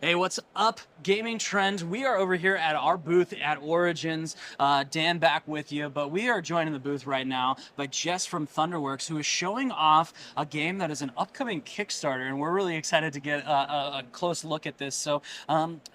Hey, what's up, Gamingtrend? We are over here at our booth at Origins. Dan back with you, but we are joined in the booth right now by Jess from Thunderworks, who is showing off a game that is an upcoming Kickstarter, and we're really excited to get a close look at this. So,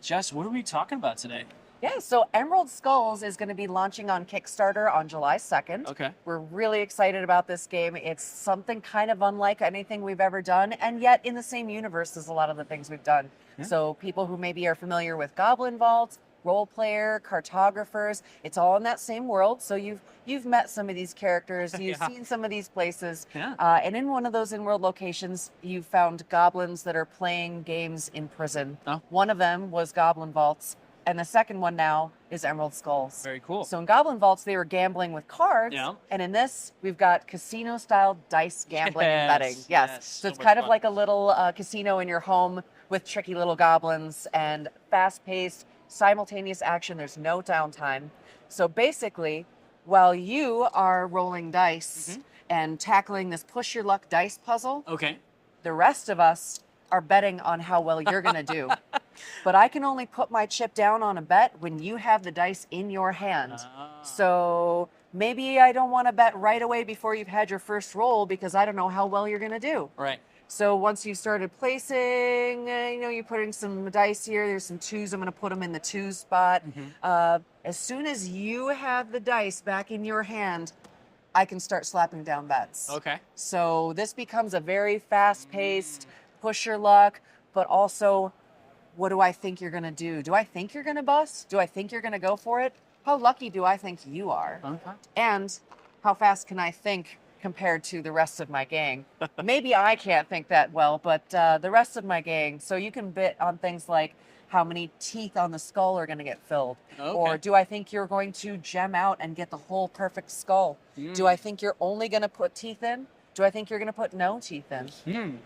Jess, what are we talking about today? Yeah, so Emerald Skulls is going to be launching on Kickstarter on July 2nd. Okay. We're really excited about this game. It's something kind of unlike anything we've ever done, and yet in the same universe as a lot of the things we've done. Yeah. So people who maybe are familiar with Goblin Vaults, role player, cartographers, it's all in that same world. So you've met some of these characters, you've Yeah. seen some of these places, Yeah. and in one of those in-world locations, you found goblins that are playing games in prison. Oh. One of them was Goblin Vaults. And the second one now is Emerald Skulls. Very cool. So in Goblin Vaults, they were gambling with cards. Yeah. And in this, we've got casino-style dice gambling and betting. Yes. So it's so kind much of fun. like a little casino in your home with tricky little goblins and fast-paced, simultaneous action. There's no downtime. So basically, while you are rolling dice and tackling this push your luck dice puzzle, Okay. the rest of us are betting on how well you're going to do. But I can only put my chip down on a bet when you have the dice in your hand. So maybe I don't want to bet right away before you've had your first roll because I don't know how well you're going to do. Right. So once you started placing, you're putting some dice here. There's some twos. I'm going to put them in the two spot. As soon as you have the dice back in your hand, I can start slapping down bets. Okay. So this becomes a very fast-paced, push your luck, but also, what do I think you're going to do? Do I think you're going to bust? Do I think you're going to go for it? How lucky do I think you are? Okay. And how fast can I think compared to the rest of my gang? Maybe I can't think that well, but the rest of my gang. So you can bet on things like how many teeth on the skull are going to get filled. Okay. Or do I think you're going to gem out and get the whole perfect skull? Do I think you're only going to put teeth in? Do I think you're going to put no teeth in?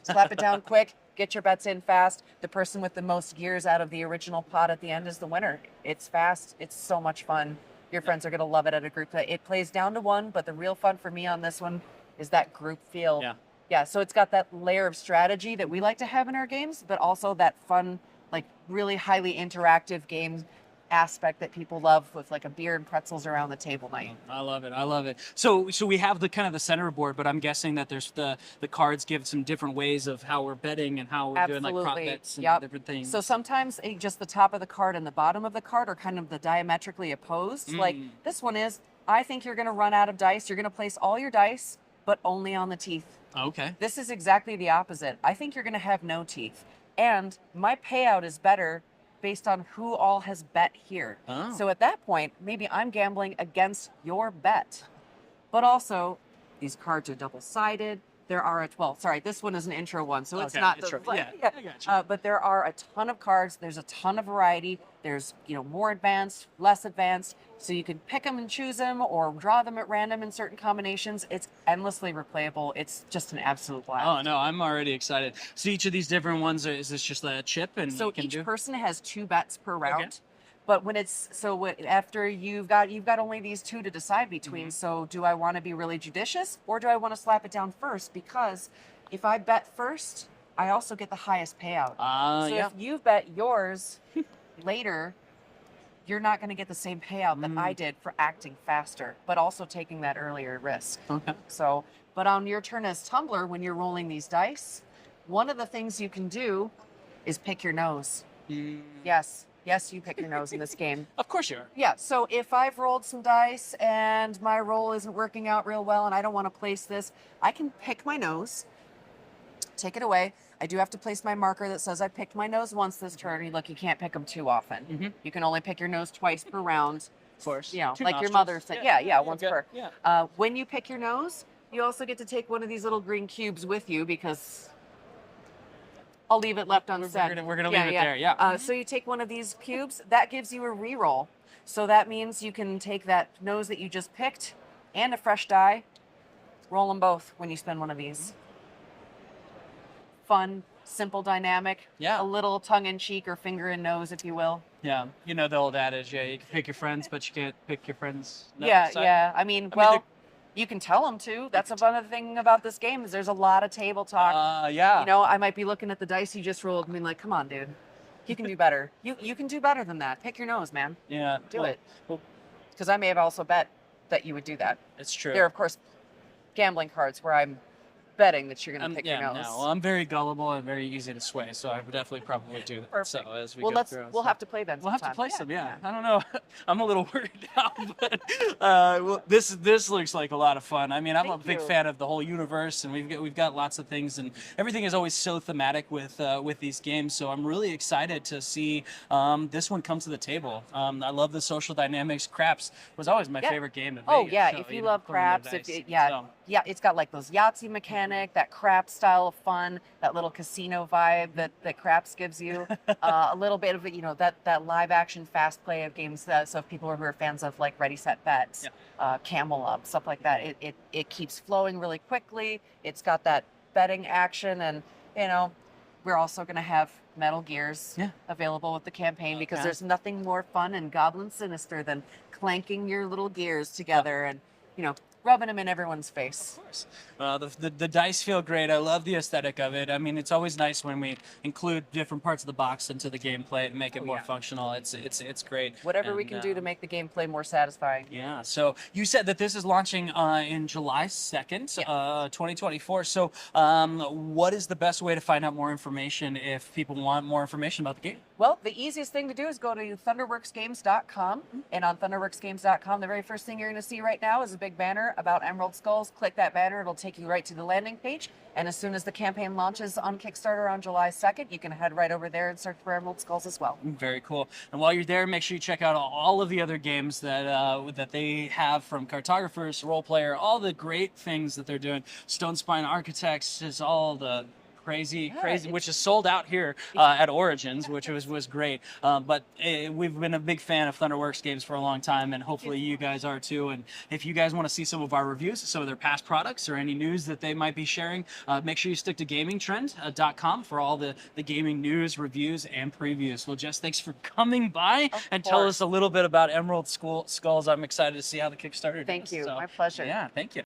Slap it down quick, get your bets in fast. The person with the most gears out of the original pot at the end is the winner. It's fast. It's so much fun. Your friends are going to love it at a group play. It plays down to one, but the real fun for me on this one is that group feel. Yeah. Yeah, so it's got that layer of strategy that we like to have in our games, but also that fun, like really highly interactive game aspect that people love with like a beer and pretzels around the table night. I love it. I love it. So we have the kind of the center board, but I'm guessing that there's the cards give some different ways of how we're betting and how we're doing like prop bets and different things. So sometimes just the top of the card and the bottom of the card are kind of the diametrically opposed. Like this one is, I think you're going to run out of dice. You're going to place all your dice, but only on the teeth. Okay. This is exactly the opposite. I think you're going to have no teeth. And my payout is better based on who all has bet here. Oh. So at that point, maybe I'm gambling against your bet. But also, these cards are double-sided. There are this one is an intro one, so it's Okay, not intro. the Yeah, I gotcha. but there are a ton of cards. There's a ton of variety. There's more advanced, less advanced. So you can pick them and choose them, or draw them at random in certain combinations. It's endlessly replayable. It's just an absolute blast. Oh no, I'm already excited. So each of these different ones, is this just a chip and So you can each do? person has 2 bets per round. Okay. But when after you've got only these 2 to decide between. So do I want to be really judicious, or do I want to slap it down first? Because if I bet first, I also get the highest payout. So Yeah. if you bet yours later, you're not going to get the same payout that I did for acting faster, but also taking that earlier risk. Okay. So, but on your turn as Tumbler, when you're rolling these dice, one of the things you can do is pick your nose. Yes, you pick your nose in this game. Of course you are. Yeah, so if I've rolled some dice and my roll isn't working out real well and I don't want to place this, I can pick my nose, take it away. I do have to place my marker that says I picked my nose once this turn. Look, you can't pick them too often. You can only pick your nose twice per round. Of course. You know, 2 like your nostrils. mother said. Yeah, once okay. per. Yeah. When you pick your nose, you also get to take one of these little green cubes with you because I'll leave it left unsaid. We're gonna leave it there. Yeah. So you take one of these cubes. That gives you a reroll. So that means you can take that nose that you just picked and a fresh die, roll them both when you spend one of these. Fun, simple dynamic. Yeah. A little tongue-in-cheek or finger-in-nose, if you will. Yeah. You know the old adage, you can pick your friends, but you can't pick your friends. No, Yeah, sorry. yeah. I mean, well, You can tell them to. That's another thing about this game is there's a lot of table talk. Yeah. You know, I might be looking at the dice you just rolled and being like, come on, dude. You can do better. You can do better than that. Pick your nose, man. Yeah. Do it. Because I may have also bet that you would do that. It's true. There are, of course, gambling cards where I'm betting that you're going to pick your nose. No, I'm very gullible and very easy to sway, so I would definitely probably do that. Perfect. So as we Well, go through, we'll have to play then. We'll have to sometime. play some, yeah. I don't know. I'm a little worried now, but well, this looks like a lot of fun. I mean, I'm a Thank big you. fan of the whole universe, and we've got lots of things, and everything is always so thematic with these games. So I'm really excited to see this one come to the table. I love the social dynamics. Craps was always my favorite game at Oh Vegas, yeah, so, if you know, love throwing the craps, dice. yeah, it's got like those Yahtzee mechanic, that crap style of fun, that little casino vibe that craps gives you, a little bit of you know that live action fast play of games. So if people who are fans of like Ready Set Bets, Camel Up, stuff like that, it keeps flowing really quickly. It's got that betting action, and you know we're also going to have Metal Gears available with the campaign because there's nothing more fun and goblin sinister than clanking your little gears together and you know rubbing them in everyone's face. Of course. The dice feel great. I love the aesthetic of it. I mean, it's always nice when we include different parts of the box into the gameplay and make it more functional. It's great. Whatever we can do to make the gameplay more satisfying. Yeah. So you said that this is launching in July 2nd, 2024. So what is the best way to find out more information if people want more information about the game? Well, the easiest thing to do is go to thunderworksgames.com. And on thunderworksgames.com, the very first thing you're going to see right now is a big banner about Emerald Skulls. Click that banner. It'll take you right to the landing page. And as soon as the campaign launches on Kickstarter on July 2nd, you can head right over there and search for Emerald Skulls as well. Very cool. And while you're there, make sure you check out all of the other games that they have from Cartographers, Role Player, all the great things that they're doing. Stone Spine Architects, just all the crazy, which is sold out here at Origins, which was great. But we've been a big fan of Thunderworks Games for a long time, and hopefully you guys are too. And if you guys want to see some of our reviews, some of their past products, or any news that they might be sharing, make sure you stick to Gamingtrend.com for all the gaming news, reviews, and previews. Well, Jess, thanks for coming by and tell us a little bit about Emerald Skulls. I'm excited to see how the Kickstarter does. Thank you. So, My pleasure. Yeah, thank you.